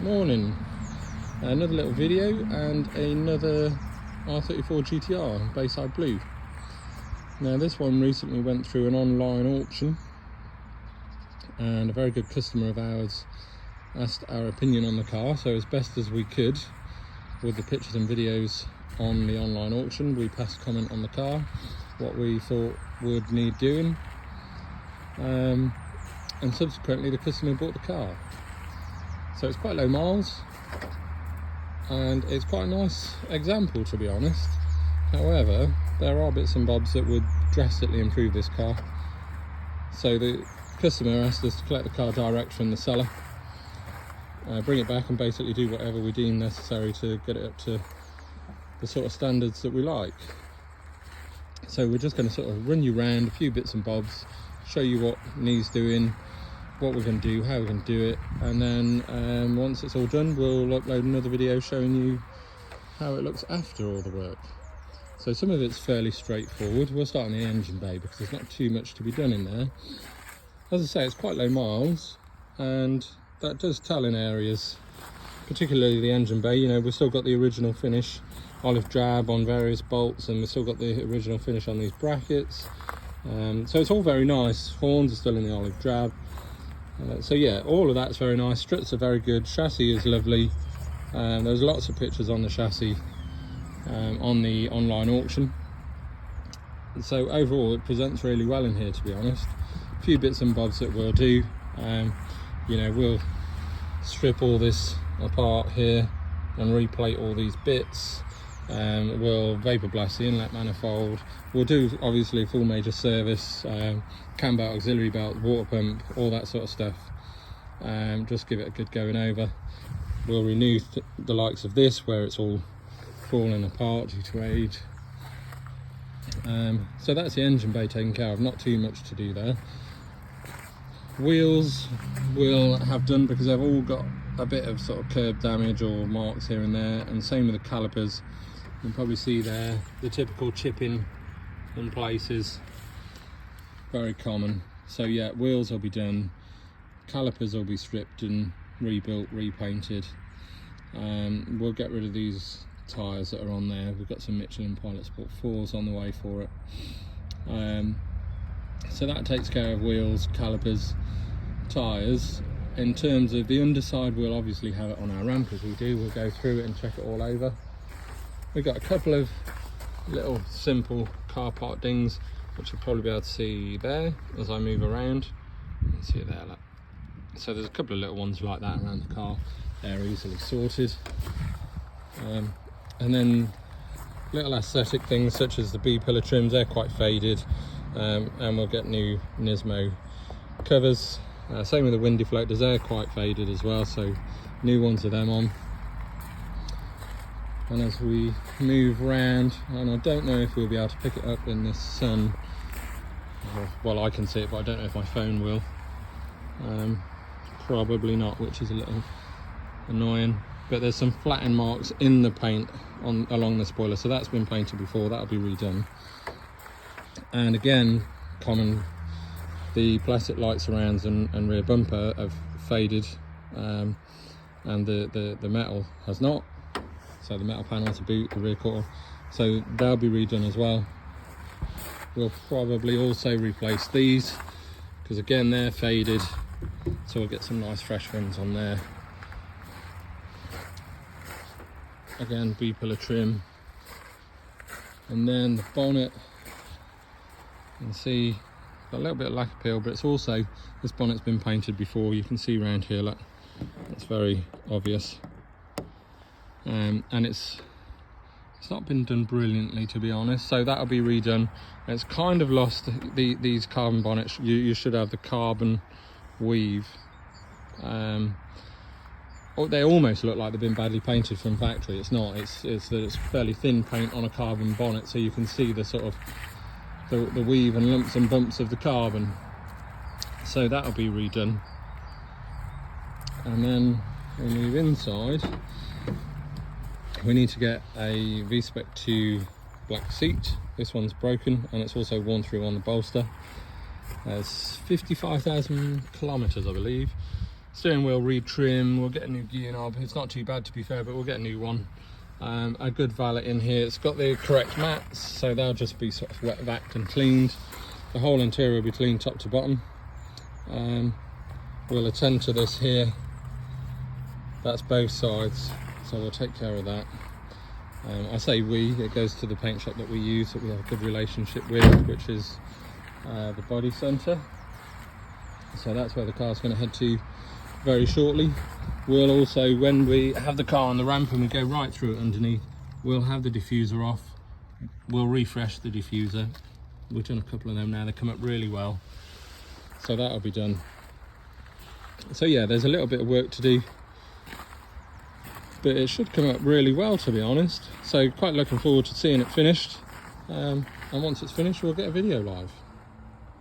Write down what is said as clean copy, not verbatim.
Morning. Another little video and another R34 GTR Bayside Blue. Now this one recently went through an online auction and a very good customer of ours asked our opinion on the car, so as best as we could with the pictures and videos on the online auction we passed comment on the car, what we thought would need doing, and subsequently the customer bought the car. So it's quite low miles and it's quite a nice example, to be honest. However, there are bits and bobs that would drastically improve this car. So the customer asked us to collect the car direct from the seller, bring it back and basically do whatever we deem necessary to get it up to the sort of standards that we like. So we're just going to sort of run you around a few bits and bobs, show you what needs doing, what we're going to do, how we're going to do it, and then once it's all done we'll upload another video showing you how it looks after all the work. So some of it's fairly straightforward. We'll start in the engine bay because there's not too much to be done in there. As I say, it's quite low miles and that does tell in areas, particularly the engine bay. You know, we've still got the original finish, olive drab on various bolts, and we've still got the original finish on these brackets. So it's all very nice. Horns are still in the olive drab. So yeah, all of that's very nice. Struts are very good. Chassis is lovely. There's lots of pictures on the chassis on the online auction. So overall it presents really well in here, to be honest. A few bits and bobs that we'll do. You know, we'll strip all this apart here and replate all these bits. We'll vapor blast the inlet manifold. We'll do obviously a full major service, cam belt, auxiliary belt, water pump, all that sort of stuff. Just give it a good going over. We'll renew the likes of this where it's all falling apart due to age. So that's the engine bay taken care of, not too much to do there. Wheels we'll have done because they've all got a bit of sort of curb damage or marks here and there, and same with the calipers. You can probably see there the typical chipping in places, very common. So yeah, wheels will be done, calipers will be stripped and rebuilt, repainted. We'll get rid of these tyres that are on there. We've got some Michelin Pilot Sport 4s on the way for it. So that takes care of wheels, calipers, tyres. In terms of the underside, we'll obviously have it on our ramp as we do. We'll go through it and check it all over. We've got a couple of little simple car part dings which you'll probably be able to see there as I move around. You can see it there, look. So there's a couple of little ones like that around the car. They're easily sorted. And then little aesthetic things such as the B-pillar trims, they're quite faded, and we'll get new Nismo covers. Same with the windy floaters, they're quite faded as well, so new ones of them on. And as we move around, and I don't know if we'll be able to pick it up in this sun, well I can see it but I don't know if my phone will. Probably not, which is a little annoying. But there's some flattened marks in the paint along the spoiler, so that's been painted before, that'll be redone. And again, common, the plastic light surrounds and rear bumper have faded, and the metal has not. So the metal panel to boot, the rear quarter, so they'll be redone as well. We'll probably also replace these because again they're faded, so we'll get some nice fresh ones on there. Again, B-pillar trim, and then the bonnet, you can see a little bit of lacquer peel, but it's also, this bonnet's been painted before. You can see around here, look, it's very obvious, and it's not been done brilliantly, to be honest, so that'll be redone. It's kind of lost these carbon bonnets. You should have the carbon weave. They almost look like they've been badly painted from factory. It's not. It's fairly thin paint on a carbon bonnet, so you can see the sort of the weave and lumps and bumps of the carbon. So that'll be redone. And then we move inside. We need to get a V-Spec 2 black seat. This one's broken and it's also worn through on the bolster. It's 55,000 kilometers, I believe. Steering wheel retrim, we'll get a new gear knob. It's not too bad to be fair, but we'll get a new one. A good valet in here. It's got the correct mats, so they'll just be sort of wet vacked and cleaned. The whole interior will be cleaned top to bottom. We'll attend to this here. That's both sides, so we'll take care of that. I say we, it goes to the paint shop that we use, that we have a good relationship with, which is the body centre. So that's where the car's going to head to very shortly. We'll also, when we have the car on the ramp and we go right through it underneath, we'll have the diffuser off. We'll refresh the diffuser. We've done a couple of them now, they come up really well. So that'll be done. So yeah, there's a little bit of work to do, but it should come up really well, to be honest. So quite looking forward to seeing it finished. And once it's finished, we'll get a video live.